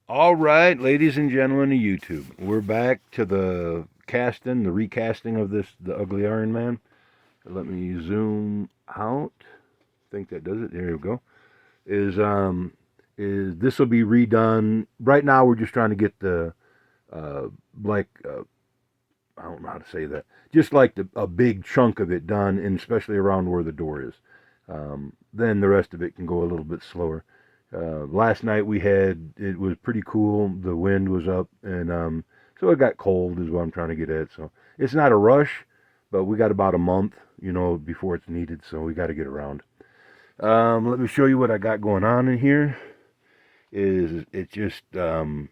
All right, ladies and gentlemen of YouTube, we're back to the recasting of the Ugly Iron Man. Let me zoom out. I think that does it. There we go. Is is this will be redone? Right now, we're just trying to get the uh, like I don't know how to say that. Just like a big chunk of it done, and especially around where the door is. Then the rest of it can go a little bit slower. Last night it was pretty cool. The wind was up, and so it got cold, is what I'm trying to get at. So it's not a rush, but we got about a month, before it's needed. So we got to get around. Let me show you what I got going on in here. Is it just to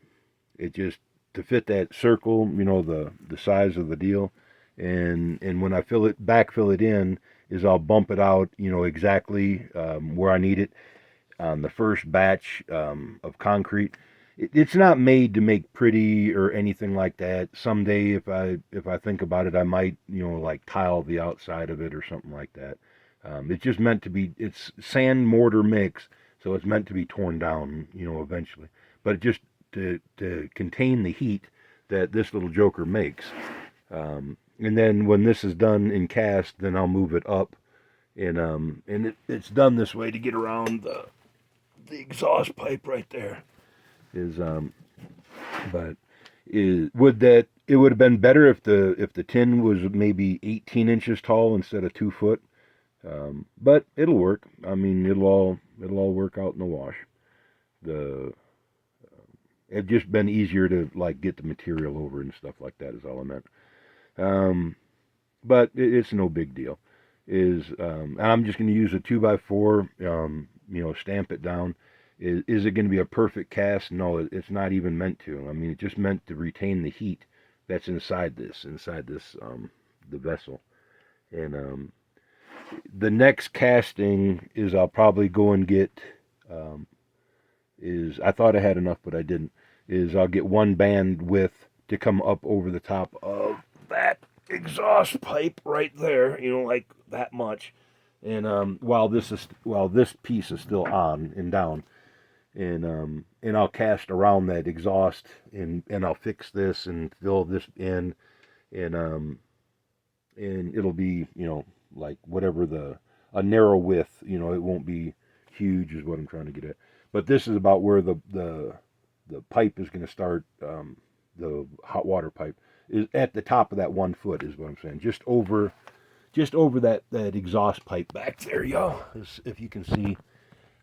fit that circle, the size of the deal, and when I backfill it in, is I'll bump it out, exactly where I need it on the first batch of concrete. It's not made to make pretty or anything like that. Someday, if I think about it, I might like tile the outside of it or something like that. It's just meant to be. It's sand mortar mix, so it's meant to be torn down, eventually. But just to contain the heat that this little joker makes. And then when this is done in cast, then I'll move it up, and it's done this way to get around the exhaust pipe right there. Is but is would that it would have been better if the tin was maybe 18 inches tall instead of 2 foot. But it'll work. I mean, it'll all work out in the wash. The It's just been easier to like get the material over and stuff like that. Is all I meant. Um, but it's no big deal. I'm just going to use a 2x4. Stamp it down. Is it going to be a perfect cast? No, it's not even meant to. I mean, it's just meant to retain the heat that's inside this the vessel. And the next casting is I'll probably go and get um, is I thought I had enough, but I didn't. Is I'll get one band width to come up over the top of that exhaust pipe right there, like that much. And while this piece is still on and down, and I'll cast around that exhaust, and I'll fix this and fill this in, and it'll be like whatever a narrow width, it won't be huge is what I'm trying to get at. But this is about where the pipe is going to start. The hot water pipe is at the top of that 1 foot is what I'm saying. Just over that exhaust pipe back there, y'all. If you can see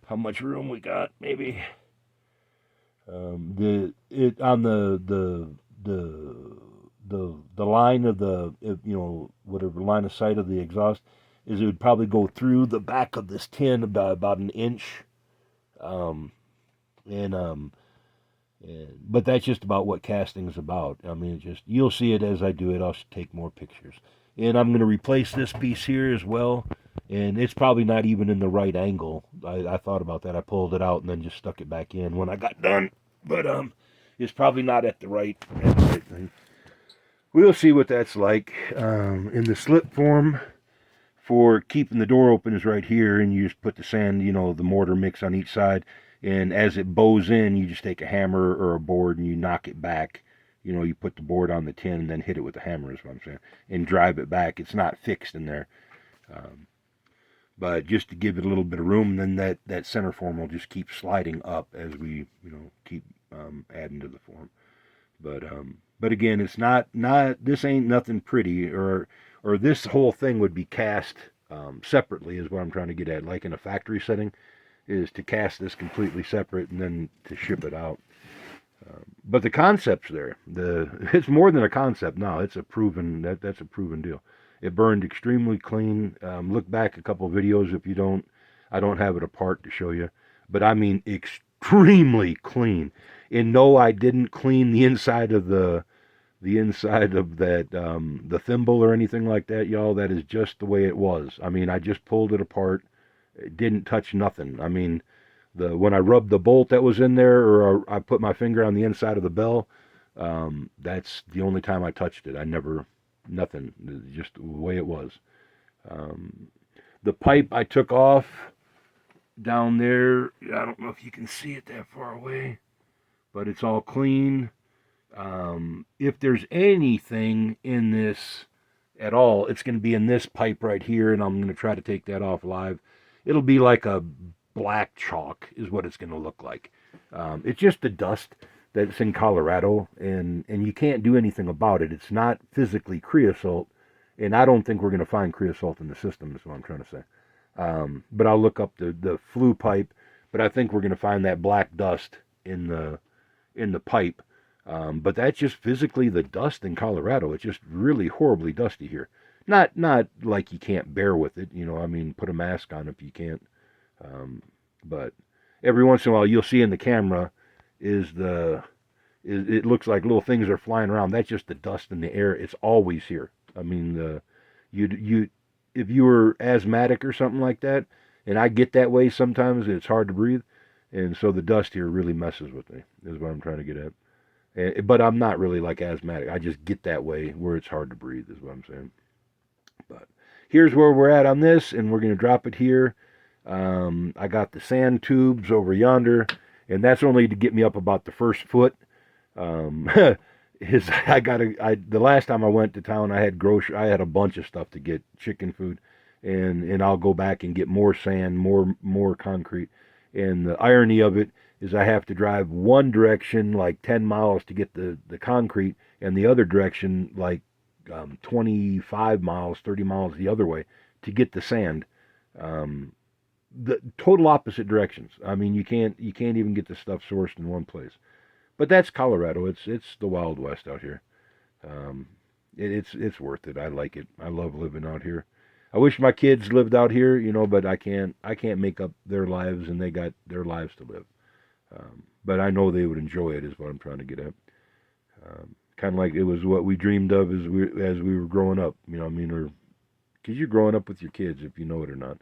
how much room we got, maybe the it on the line of whatever line of sight of the exhaust is, it would probably go through the back of this tin about an inch, um, and but that's just about what casting is about. I mean, you'll see it as I do it. I'll take more pictures, and I'm going to replace this piece here as well. And it's probably not even in the right angle. I thought about that. I pulled it out and then just stuck it back in when I got done. But it's probably not at the right thing. We'll see what that's like. In the slip form for keeping the door open is right here, and you just put the sand, the mortar mix on each side, and as it bows in, you just take a hammer or a board and you knock it back. You put the board on the tin and then hit it with the hammer, is what I'm saying, and drive it back. It's not fixed in there. Um, but just to give it a little bit of room, then that center form will just keep sliding up as we, keep adding to the form. But again, it's not this ain't nothing pretty, or this whole thing would be cast separately, is what I'm trying to get at. Like in a factory setting, is to cast this completely separate and then to ship it out. But the concept's there. It's more than a concept now. It's a that's a proven deal. It burned extremely clean. Look back a couple of videos if you don't. I don't have it apart to show you, but I mean extremely clean. And no, I didn't clean the inside of that the thimble or anything like that, y'all. That is just the way it was. I mean, I just pulled it apart. It didn't touch nothing. I mean, when I rubbed the bolt that was in there, or I put my finger on the inside of the bell, that's the only time I touched it. I never, nothing, just the way it was. Um, the pipe I took off down there, I don't know if you can see it that far away. but it's all clean. If there's anything in this at all, it's going to be in this pipe right here, and I'm going to try to take that off live. It'll be like a black chalk, is what it's going to look like. It's just the dust that's in Colorado, and you can't do anything about it. It's not physically creosote, and I don't think we're going to find creosote in the system, is what I'm trying to say. But I'll look up the flue pipe, but I think we're going to find that black dust in the pipe. But that's just physically the dust in Colorado. It's just really horribly dusty here. Not like you can't bear with it, you know. I mean, put a mask on if you can't. But every once in a while, you'll see in the camera it looks like little things are flying around. That's just the dust in the air. It's always here. I mean, you if you were asthmatic or something like that, and I get that way sometimes, it's hard to breathe, and so the dust here really messes with me. Is what I'm trying to get at. But I'm not really like asthmatic. I just get that way where it's hard to breathe, is what I'm saying. But here's where we're at on this, and we're going to drop it here. I got the sand tubes over yonder, and that's only to get me up about the first foot. The last time I went to town, I had a bunch of stuff to get, chicken food, and I'll go back and get more sand, more concrete. And the irony of it is I have to drive one direction like 10 miles to get the concrete, and the other direction like 25 miles, 30 miles the other way to get the sand. The total opposite directions. I mean, you can't even get the stuff sourced in one place. But that's Colorado. It's the Wild West out here. It's worth it. I like it. I love living out here. I wish my kids lived out here, you know, but I can't make up their lives, and they got their lives to live. But I know they would enjoy it, is what I'm trying to get at. Kind of like it was what we dreamed of as we were growing up, you know what I mean? Or because you're growing up with your kids, if you know it or not.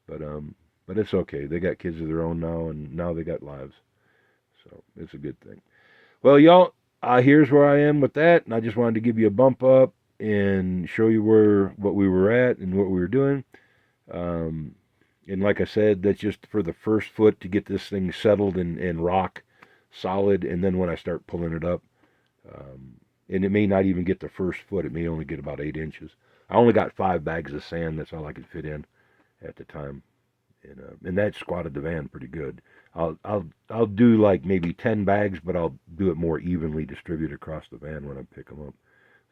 But it's okay. They got kids of their own now, and now they got lives. So it's a good thing. Well, y'all, here's where I am with that, and I just wanted to give you a bump up and show you what we were at and what we were doing. And like I said, that's just for the first foot to get this thing settled and rock solid, and then when I start pulling it up, and it may not even get the first foot. It may only get about 8 inches. I only got 5 bags of sand. That's all I could fit in at the time, and that squatted the van pretty good. I'll do like maybe 10 bags, but I'll do it more evenly distributed across the van when I pick them up.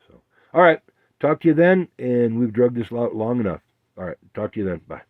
So, all right, talk to you then, and we've drugged this long enough. All right, talk to you then. Bye.